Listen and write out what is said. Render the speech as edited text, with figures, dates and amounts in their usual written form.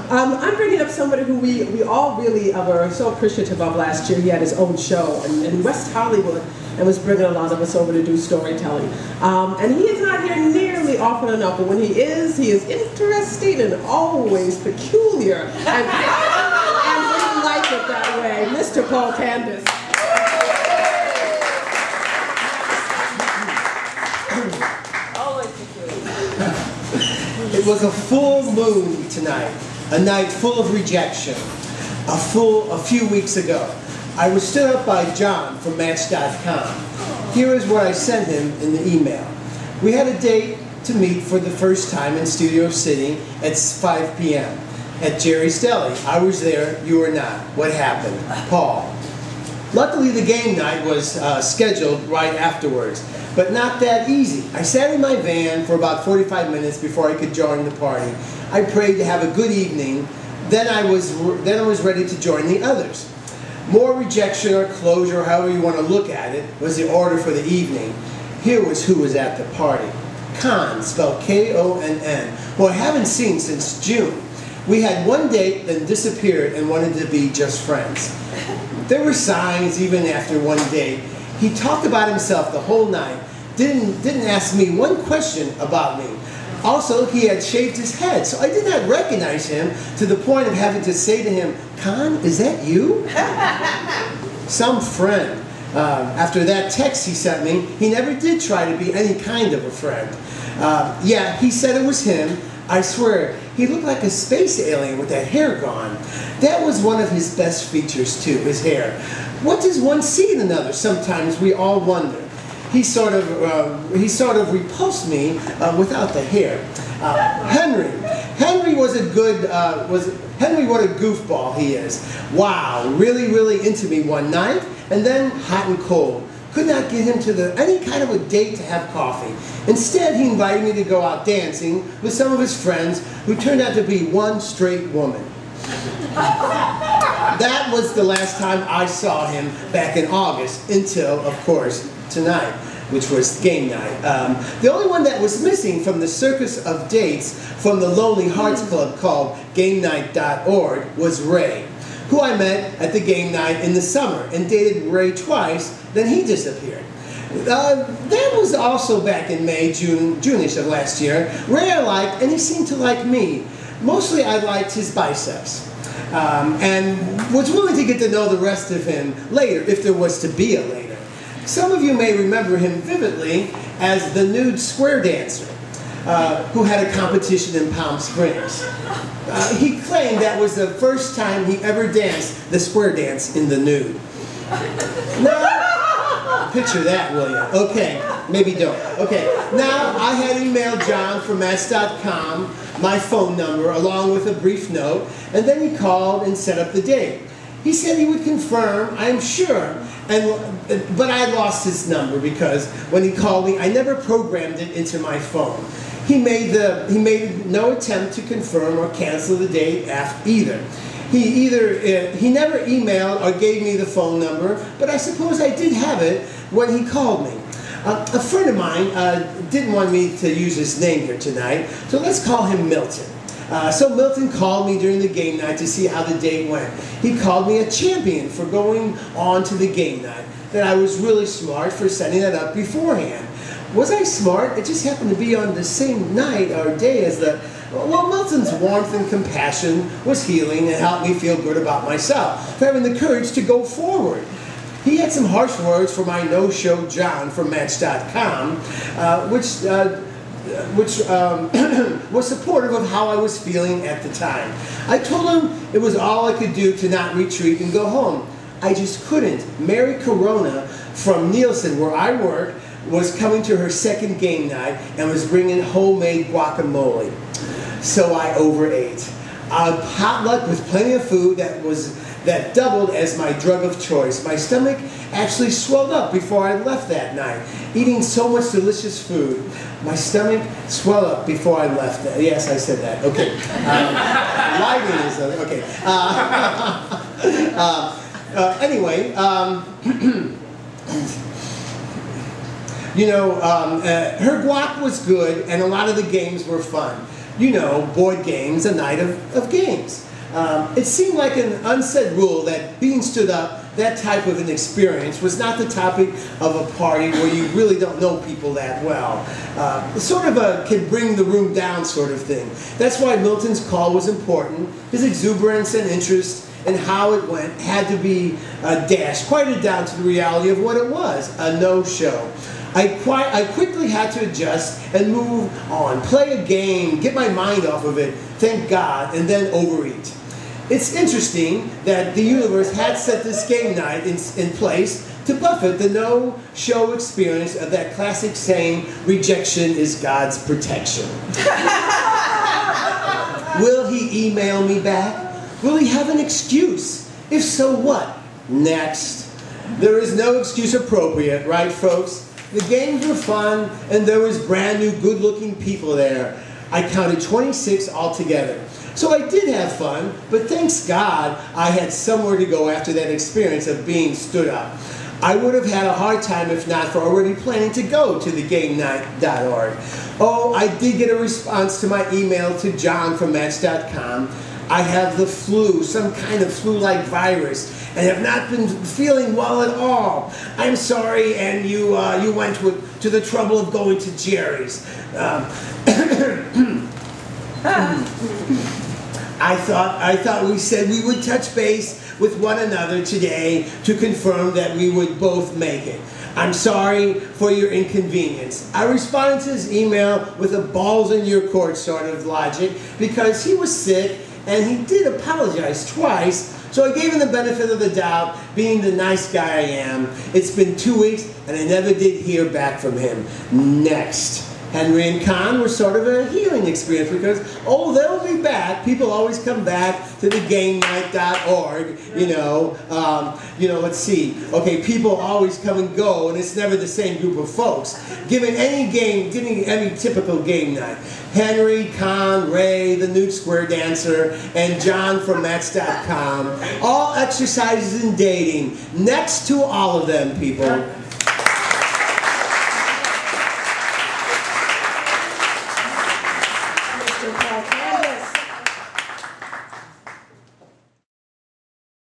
I'm bringing up somebody who we all really were so appreciative of last year. He had his own show in West Hollywood and was bringing a lot of us over to do storytelling. And he is not here nearly often enough, but when he is interesting and always peculiar. And we like it that way. Mr. Paul Candace. It was a full moon tonight, a night full of rejection. A few weeks ago, I was stood up by John from Match.com. Here is what I sent him in the email. We had a date to meet for the first time in Studio City at 5 p.m. at Jerry's Deli. I was there, you were not. What happened? Paul. Luckily, the game night was scheduled right afterwards, but not that easy. I sat in my van for about 45 minutes before I could join the party. I prayed to have a good evening, then I was ready to join the others. More rejection or closure, however you want to look at it, was the order for the evening. Here was who was at the party. Con, spelled K-O-N-N, who I haven't seen since June. We had one date, then disappeared and wanted to be just friends. There were signs even after one date. He talked about himself the whole night, didn't ask me one question about me. Also, he had shaved his head, so I did not recognize him to the point of having to say to him, Con, is that you? Some friend. After that text he sent me, he never did try to be any kind of a friend. Yeah, he said it was him. I swear, he looked like a space alien with that hair gone. That was one of his best features too, his hair. What does one see in another? Sometimes we all wonder. He sort of repulsed me without the hair. Henry was a good, Henry, what a goofball he is. Wow, really into me one night, and then hot and cold. Could not get him to any kind of a date to have coffee. Instead, he invited me to go out dancing with some of his friends who turned out to be one straight woman. That was the last time I saw him back in August until, of course, tonight, which was game night. The only one that was missing from the circus of dates from the Lonely Hearts Club called GameNight.org was Ray, who I met at the game night in the summer and dated Ray twice, then he disappeared. That was also back in May, June-ish of last year. Ray I liked, and he seemed to like me. Mostly I liked his biceps. And was willing to get to know the rest of him later, if there was to be a later. Some of you may remember him vividly as the nude square dancer who had a competition in Palm Springs. He claimed that was the first time he ever danced the square dance in the nude. Now, picture that, will you? Okay, maybe don't. Okay, now I had emailed John from Match.com my phone number along with a brief note, and then he called and set up the date. He said he would confirm, I'm sure, but I lost his number because when he called me, I never programmed it into my phone. He made no attempt to confirm or cancel the date either. He never emailed or gave me the phone number, but I suppose I did have it when he called me. A friend of mine didn't want me to use his name here tonight, so let's call him Milton. So Milton called me during the game night to see how the date went. He called me a champion for going on to the game night, that I was really smart for setting that up beforehand. Was I smart? It just happened to be on the same night or day as well, Milton's warmth and compassion was healing and helped me feel good about myself, for having the courage to go forward. He had some harsh words for my no-show John from Match.com, which was supportive of how I was feeling at the time. I told him it was all I could do to not retreat and go home. I just couldn't. Mary Corona from Nielsen, where I work, was coming to her second game night and was bringing homemade guacamole. So I overate. A potluck with plenty of food that doubled as my drug of choice. My stomach actually swelled up before I left that night. Eating so much delicious food, my stomach swelled up before I left. Yes, I said that. Okay. Lighting is okay. Anyway, you know, her guac was good, and a lot of the games were fun. you know, board games, a night of games. It seemed like an unsaid rule that being stood up, that type of an experience, was not the topic of a party where you really don't know people that well. Sort of a can bring the room down sort of thing. That's why Milton's call was important. His exuberance and interest in how it went had to be dashed, quieted down to the reality of what it was, a no-show. I quickly had to adjust and move on, play a game, get my mind off of it, thank God, and then overeat. It's interesting that the universe had set this game night in place to buffet the no-show experience of that classic saying, rejection is God's protection. Will he email me back? Will he have an excuse? If so, what? Next. There is no excuse appropriate, right, folks? The games were fun, and there was brand new, good-looking people there. I counted 26 altogether. So I did have fun, but thanks God I had somewhere to go after that experience of being stood up. I would have had a hard time if not for already planning to go to thegamenight.org. Oh, I did get a response to my email to John from Match.com. I have the flu, some kind of flu-like virus, and have not been feeling well at all. I'm sorry, and you went to the trouble of going to Jerry's. I thought we said we would touch base with one another today to confirm that we would both make it. I'm sorry for your inconvenience. I responded to his email with a balls in your court sort of logic because he was sick and he did apologize twice, so I gave him the benefit of the doubt, being the nice guy I am. It's been 2 weeks and I never did hear back from him. Next. Henry and Con were sort of a healing experience because, oh, they'll be back. People always come back to thegamenight.org, let's see. Okay, people always come and go, and it's never the same group of folks. Giving any typical game night. Henry, Con, Ray, the Newt Square Dancer, and John from Match.com. All exercises in dating. Next to all of them, people.